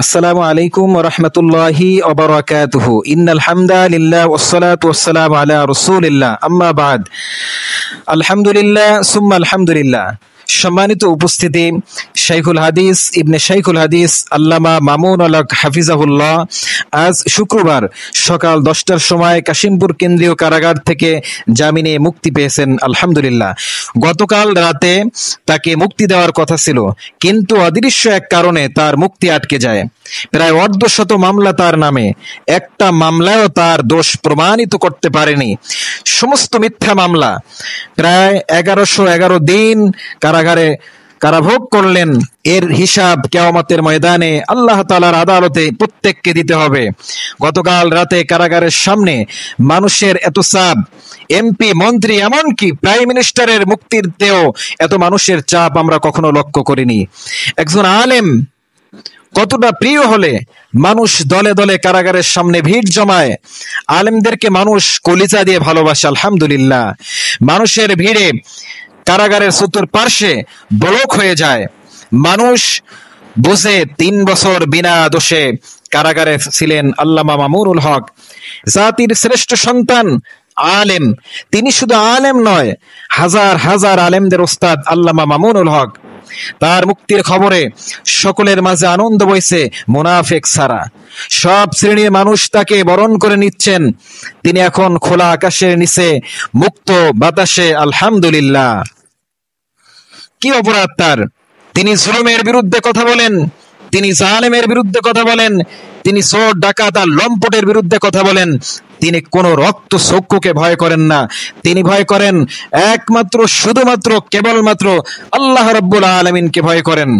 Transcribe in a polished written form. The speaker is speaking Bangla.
আসসালামু আলাইকুম ওয়া রাহমাতুল্লাহি ওয়া বারাকাতুহু। ইন্নাল হামদালিল্লাহ ওয়াস সালাতু ওয়াস সালামু আলা রাসূলিল্লাহ, আম্মা বা'দ। আলহামদুলিল্লাহ সুম্মা আলহামদুলিল্লাহ। সম্মানিত উপস্থিতি, শাইখুল হাদিস ইবনে শাইখুল হাদিস আল্লামা মামুনুল হক হাফিজাহুল্লাহ আজ শুক্রবার সকাল 10টার সময় কাশিমপুর কেন্দ্রীয় কারাগার থেকে জামিনে মুক্তি পেয়েছেন। আলহামদুলিল্লাহ। গতকাল রাতে তাকে মুক্তি দেওয়ার কথা ছিল, কিন্তু অদৃশ্য এক কারণে তার মুক্তি আটকে যায়। প্রায় অর্ধশত মামলা তার নামে, একটা মামলায়ও তার দোষ প্রমাণিত করতে পারেনি। সমস্ত মিথ্যা মামলা। প্রায় 1111 দিন কারাগারে কারাভোগ করলেন। এর হিসাব কিয়ামতের ময়দানে আল্লাহ তাআলার আদালতে প্রত্যেককে দিতে হবে। গতকাল রাতে কারাগারের সামনে মানুষের এত চাপ, এমপি মন্ত্রী এমনকি প্রাইম মিনিস্টারের মুক্তিতেও এত মানুষের চাপ আমরা কখনো লক্ষ্য করিনি। একজন আলেম কতটা প্রিয় হলে মানুষ দলে দলে কারাগারের সামনে ভিড় জমায়। আলেমদেরকে মানুষ কলিজা দিয়ে ভালোবাসে। আলহামদুলিল্লাহ। মানুষের ভিড়ে কারাগারের চতুর্পার্শ্বে ব্লক হয়ে যায়। মানুষ বুঝে 3 বছর বিনা দোষে কারাগারে ছিলেন আল্লামা মামুনুল হক, জাতির শ্রেষ্ঠ সন্তান, আলেম। তিনি শুধু আলেম নয়, হাজার হাজার আলেমদের ওস্তাদ আল্লামা মামুনুল হক। তার মুক্তির খবরে সকলের মাঝে আনন্দ বইছে, মুনাফিক ছাড়া। সব শ্রেণীর মানুষ তাকে বরণ করে নিচ্ছেন। তিনি এখন খোলা আকাশের নিচে মুক্ত বাতাসে। আলহামদুলিল্লাহ। কি অপরাধ তার? তিনি জুলুমের বিরুদ্ধে কথা বলেন, তিনি জালেমের বিরুদ্ধে কথা বলেন, তিনি চোর ডাকাত আর লম্পটের বিরুদ্ধে কথা বলেন। তিনি কোন রক্ত চক্ষুকে ভয় করেন না। তিনি ভয় করেন একমাত্র শুধুমাত্র কেবলমাত্র আল্লাহ রাব্বুল আলামিনকে ভয় করেন।